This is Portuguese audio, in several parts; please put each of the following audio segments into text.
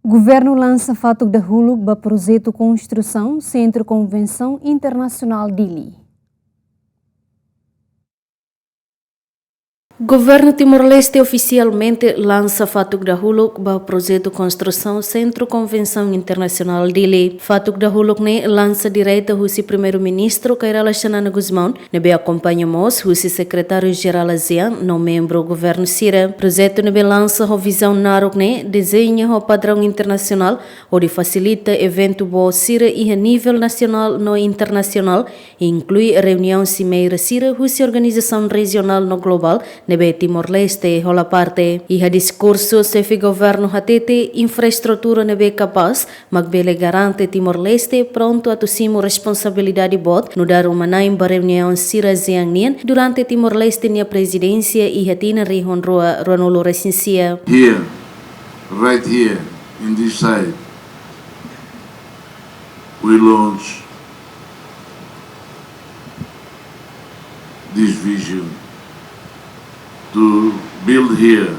Governu lança fatuk dahuluk ba projetu konstrusaun Sentru Konvensaun Internasiona Dili. Governo Timor-Leste oficialmente lança fatuk dahuluk ba projetu konstrusaun Sentru Konvensaun Internasiona Dili. Fatuk dahuluk ne lança direita husi primeiro-ministro kay relacionado Guzmão, nebe acompanhamos husi secretário-geral ASEAN, no membro governo Sira. Projeto nebe lança ho visão narok ne desenha ho padrão internacional onde facilita evento bo Sira e a nível nacional no internacional, inclui reunião cimeira Sira husi organização regional no global nebe Timor-Leste hola parte. Iha discurso sefi governo hatete infraestrutura nebe capaz magbele garante Timor-Leste pronto a tusimu responsabilidade bot no dar umanaim ba reunião Sira Ziang Nien durante Timor-Leste nia presidência iha tina rihon roa ronolo recensia. Here, right here, in this side, we launch this vision to build here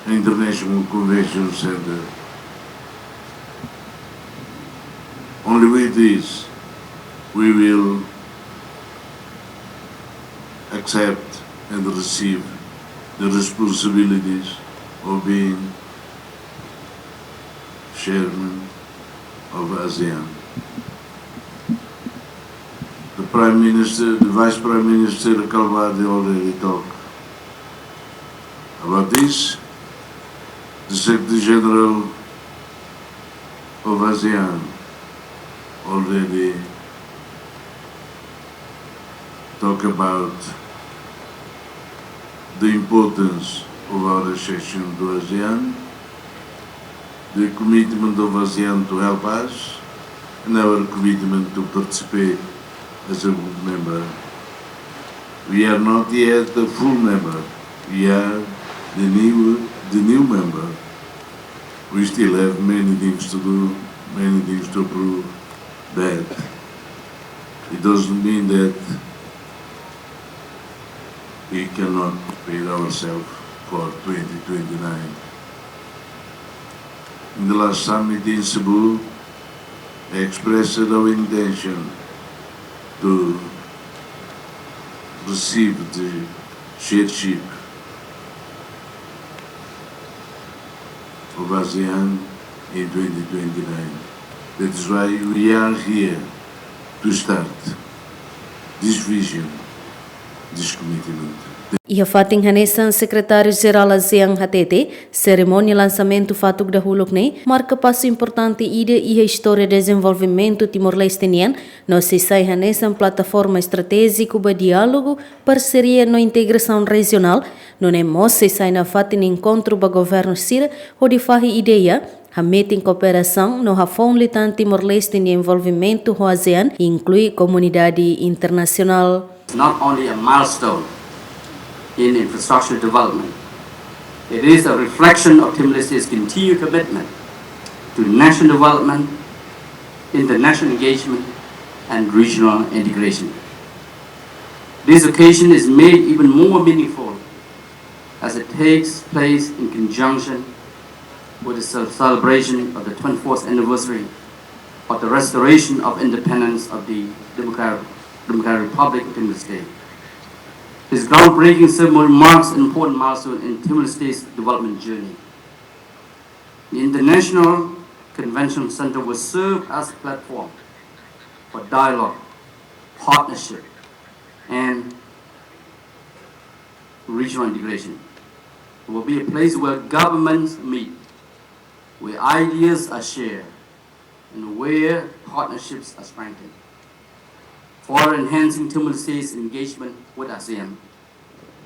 an international convention center. Only with this we will accept and receive the responsibilities of being chairman of ASEAN. The Prime Minister, the Vice Prime Minister Calvade already talked about this. The Secretary General of ASEAN already talked about the importance of our accession to ASEAN, the commitment of ASEAN to help us, and our commitment to participate as a good member. We are not yet the full member. We are the new member. We still have many things to do, many things to prove. That it doesn't mean that we cannot prepare ourselves for 2029. In the last summit in Cebu, I expressed our intention to receive the chairship of ASEAN in 2029. That is why we are here to start this vision, this commitment. Iha fating hanesan secretário-geral ASEAN hatete, cerimônia lançamento fatuk dahuluk ne, marca passo importante ide iha história de desenvolvimento timor-lestenian, no se sai hanesan plataforma estratégico ba diálogo, parceria no integração regional, no ne mos se sai na fatin encontro ba governo Sira, onde fahi ideia, a meta em cooperação no Rafon Litan Timor-Leste em envolvimento com a ASEAN inclui comunidade internacional. It's not only a milestone in infrastructure development, it is a reflection of Timor-Leste's continued commitment to national development, international engagement, and regional integration. This occasion is made even more meaningful as it takes place in conjunction with the celebration of the 24th anniversary of the restoration of independence of the Democratic Republic of Timor-Leste. This groundbreaking ceremony marks an important milestone in Timor-Leste's development journey. The International Convention Center will serve as a platform for dialogue, partnership, and regional integration. It will be a place where governments meet, where ideas are shared, and where partnerships are strengthened, for enhancing Timor-Leste's engagement with ASEAN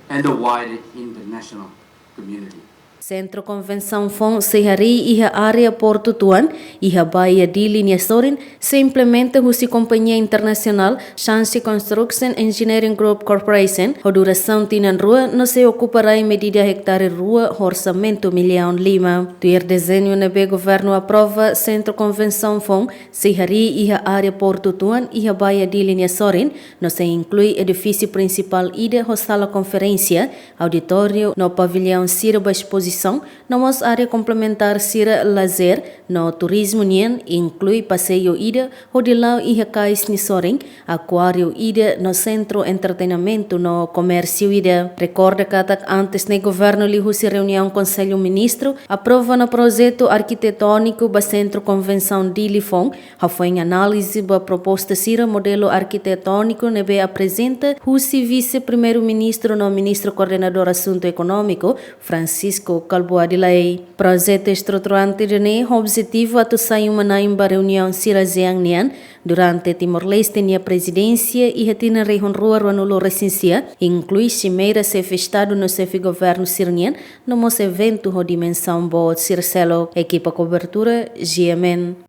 and the wider international community. Sentru Konvensaun Fon sehari iha area Porto Tuan, iha baia di linha Sorin, se implementa husi companhia internacional Shanxi Construction Engineering Group Corporation, ho duração tinan rua no se ocupará medida hectare rua orçamento $1.500.000. Tuir desenho nebe governo aprova Sentru Konvensaun Fon sehari iha area Porto Tuan, iha baia di linha Sorin, no se inclui edifício principal ida ho sala conferência, auditório, no pavilhão Sira ba exposição exposição na nossa área complementar sira lazer no turismo nien inclui passeio ida hodilau e recais nisoring aquário ida no centro entretenimento no comércio ida. Recorda que antes no governo li husi reunião conselho ministro aprova no projeto arquitetônico ba Sentru Konvensaun Internasiona foi em análise ba proposta sira modelo arquitetônico nebe apresenta husi vice-primeiro-ministro no ministro coordenador assunto econômico Francisco Calboadilay. Projeto estruturante de ne objetivo atu sair uma naimba reunião sira zeang nian durante Timor-Leste nia presidência e retina região rua nulo recensia inclui cimeira sef estado no sef governo sirnian no mos evento ho dimensão bo sircelo equipa cobertura GMN.